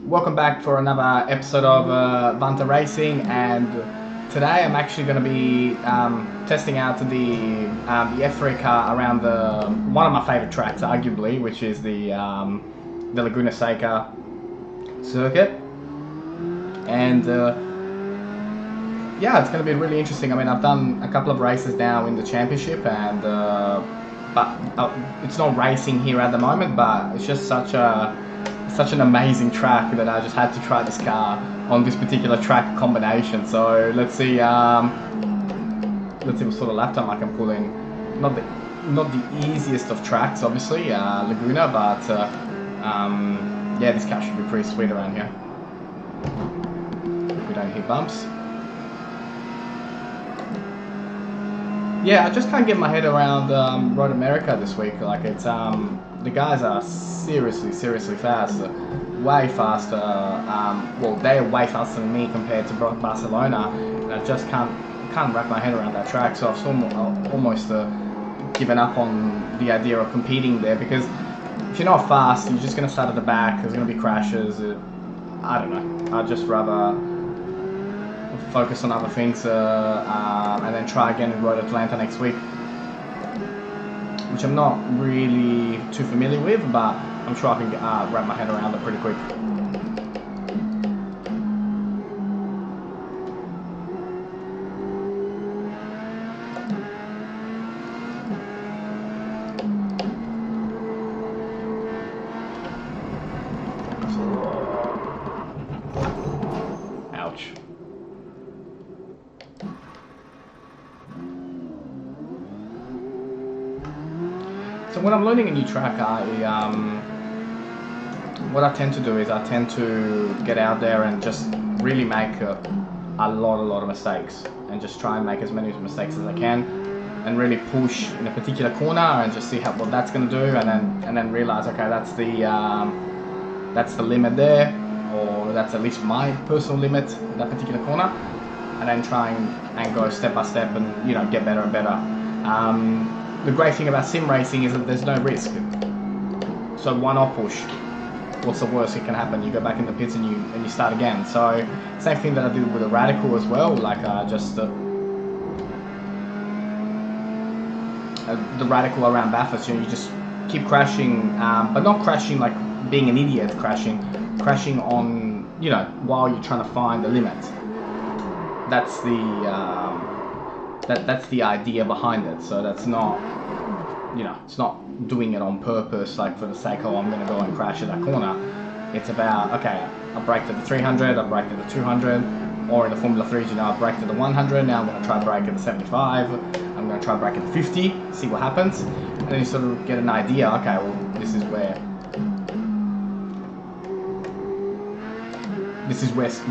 Welcome back for another episode of iRacing, and today I'm actually going to be testing out the F3 car around one of my favourite tracks, arguably, which is the Laguna Seca circuit. And yeah, it's going to be really interesting. I mean, I've done a couple of races now in the championship, and but it's not racing here at the moment, but it's just such an amazing track that I just had to try this car on this particular track combination. So let's see what sort of lap time I can pull in. Not the easiest of tracks, obviously, Laguna, but yeah, this car should be pretty sweet around here. We don't hit bumps. Yeah, I just can't get my head around Road America this week. Like, it's the guys are seriously fast, way faster. Well, they're way faster than me compared to Barcelona, and I just can't wrap my head around that track. So I've almost given up on the idea of competing there, because if you're not fast, you're just going to start at the back. There's going to be crashes. I don't know. I'd just rather focus on other things and then try again in Road Atlanta next week, which I'm not really too familiar with, but I'm sure I can wrap my head around it pretty quick. Ouch. So when I'm learning a new track, what I tend to do is I tend to get out there and just really make a lot of mistakes, and just try and make as many mistakes as I can, and really push in a particular corner and just see what that's going to do, and then realize, okay, that's the limit there, or that's at least my personal limit in that particular corner, and then try and go step by step and get better and better. The great thing about sim racing is that there's no risk. So why not push? What's the worst that can happen? You go back in the pits and you start again. So same thing that I did with the Radical as well. Like the Radical around Bathurst. You just keep crashing, but not crashing like being an idiot. Crashing on while you're trying to find the limit. That's the idea behind it. So that's not, it's not doing it on purpose, like for the sake of, I'm going to go and crash at that corner. It's about, okay, I braked at the 300, I braked at the 200, or in the Formula 3s, I braked at the 100, now I'm going to try to brake at the 75, I'm going to try to brake at the 50, see what happens, and then you sort of get an idea, okay, well, this is where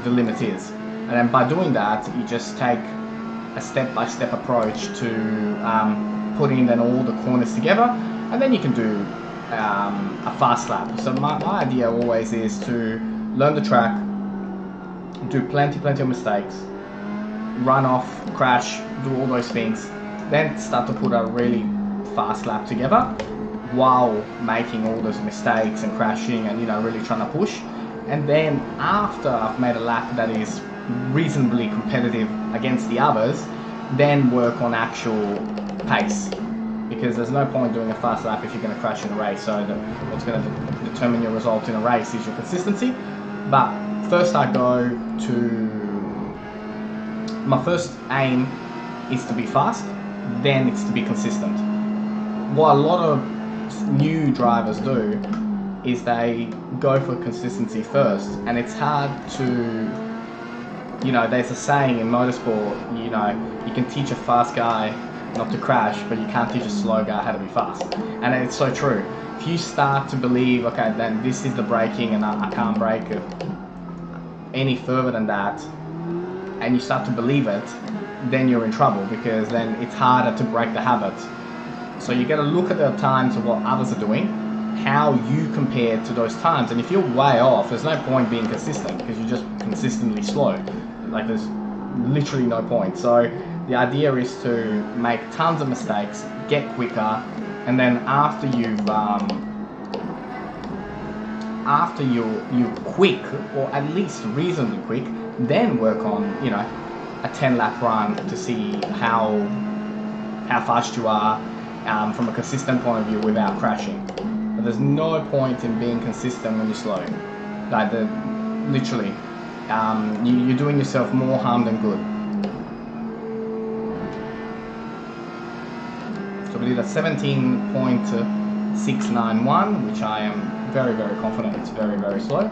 the limit is. And then by doing that, you just take a step-by-step approach to putting then all the corners together, and then you can do a fast lap. So my idea always is to learn the track, do plenty of mistakes, run off, crash, do all those things, then start to put a really fast lap together while making all those mistakes and crashing and really trying to push. And then after I've made a lap that is reasonably competitive against the others, then work on actual pace, because there's no point doing a fast lap if you're going to crash in a race. So what's going to determine your result in a race is your consistency. But first my first aim is to be fast, then it's to be consistent. What a lot of new drivers do is they go for consistency first, and it's hard to, there's a saying in motorsport, you can teach a fast guy not to crash, but you can't teach a slow guy how to be fast. And it's so true. If you start to believe, okay, then this is the braking and I can't brake any further than that, and you start to believe it, then you're in trouble, because then it's harder to break the habit. So you got to look at the times of what others are doing, how you compare to those times, and if you're way off, there's no point being consistent, because you're just consistently slow. Like, there's literally no point. So the idea is to make tons of mistakes, get quicker, and then after you've after you're quick, or at least reasonably quick, then work on, you know, a 10-lap run to see how fast you are from a consistent point of view without crashing. But there's no point in being consistent when you're slow. Like, literally, you're doing yourself more harm than good. So we did a 17.691, which I am very, very confident it's very, very slow.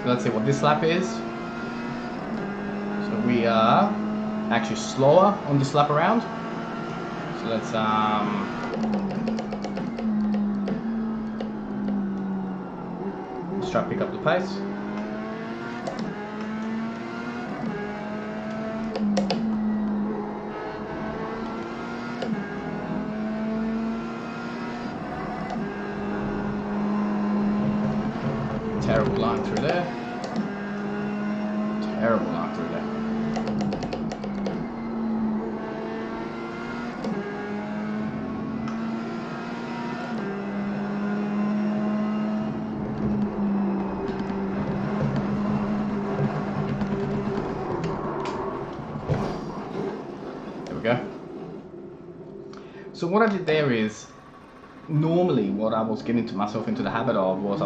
Let's see what this lap is. So we are actually slower on this lap around. So let's try to pick up the pace. Terrible line through there. Terrible line through there. There we go. So what I did there is, normally what I was getting myself into the habit of was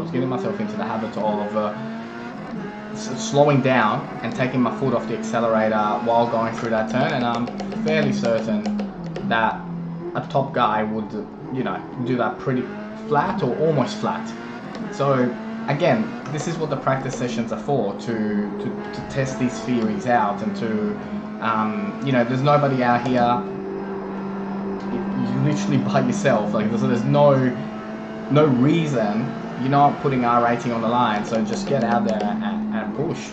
slowing down and taking my foot off the accelerator while going through that turn, and I'm fairly certain that a top guy would, you know, do that pretty flat or almost flat. So again, this is what the practice sessions are for, to test these theories out, and to you know, there's nobody out here. You're literally by yourself. Like, there's no reason you're not putting iRacing on the line. So just get out there and push.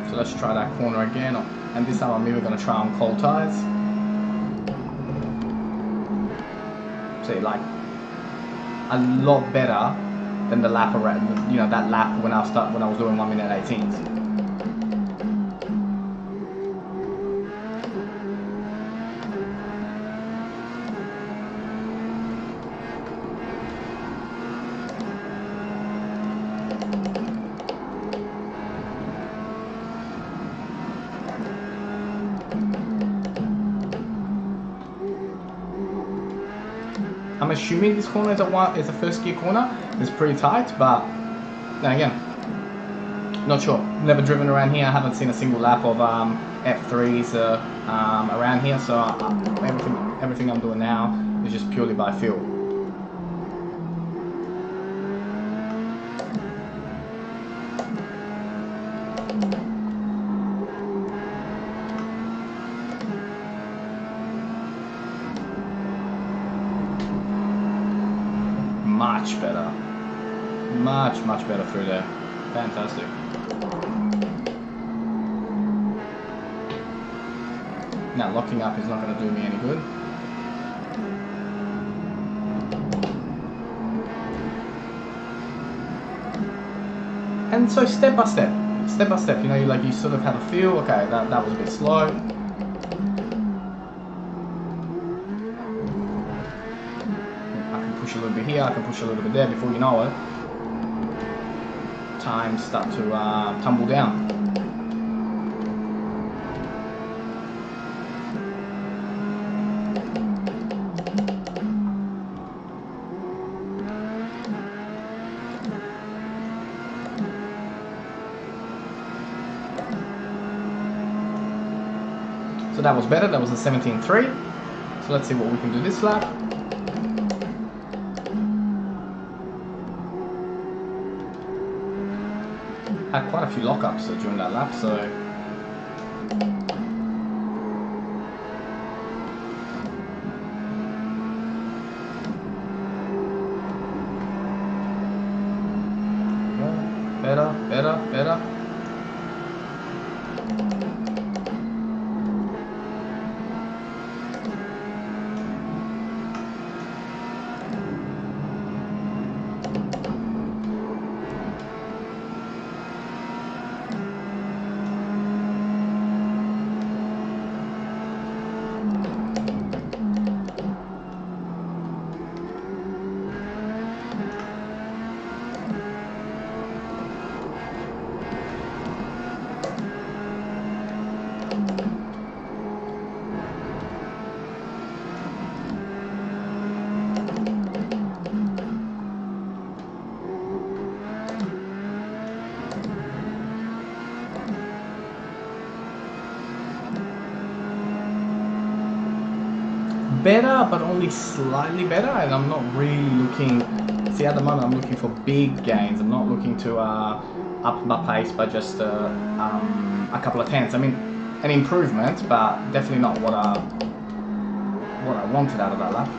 So let's try that corner again, and this time I'm even going to try on cold tires. See, like, a lot better than the lap around, you know, that lap when I was doing 1 minute 18s. I'm assuming this corner is a first gear corner. It's pretty tight, but then again, not sure. Never driven around here. I haven't seen a single lap of F3s around here, so everything I'm doing now is just purely by feel. Much better. Much better through there. Fantastic. Now locking up is not going to do me any good. And so step by step, you know, you sort of have a feel. Okay, that was a bit slow. Push a little bit here, I can push a little bit there. Before you know it, times start to tumble down. So that was better. That was a 17.3. So let's see what we can do this lap. Had quite a few lockups during that lap, so better. better, but only slightly better, and I'm not really looking, see at the moment I'm looking for big gains. I'm not looking to up my pace by just a couple of tenths. I mean, an improvement, but definitely not what I wanted out of that lap.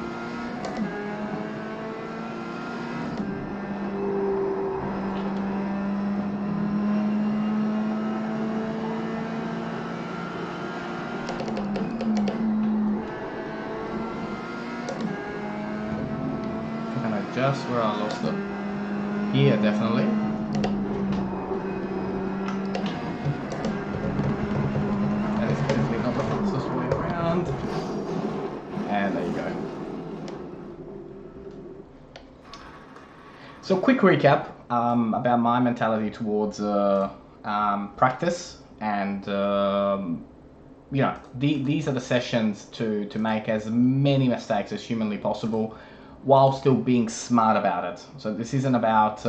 Just where I lost it. Here, definitely. That is definitely not the fastest way around. And there you go. So quick recap about my mentality towards practice, and you know, these are the sessions to make as many mistakes as humanly possible, while still being smart about it. So this isn't about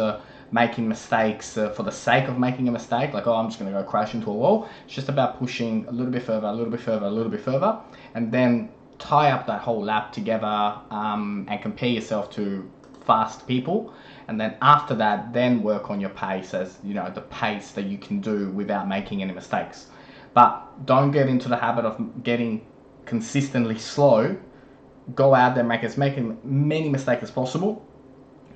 making mistakes for the sake of making a mistake, like, oh, I'm just going to go crash into a wall. It's just about pushing a little bit further, a little bit further, a little bit further, and then tie up that whole lap together and compare yourself to fast people. And then after that, then work on your pace, as you know, the pace that you can do without making any mistakes. But don't get into the habit of getting consistently slow. Go out there, make as many mistakes as possible,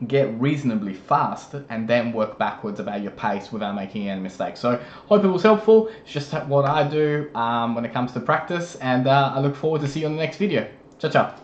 get reasonably fast, and then work backwards about your pace without making any mistakes. So hope it was helpful. It's just what I do when it comes to practice, and I look forward to see you on the next video. Ciao, ciao.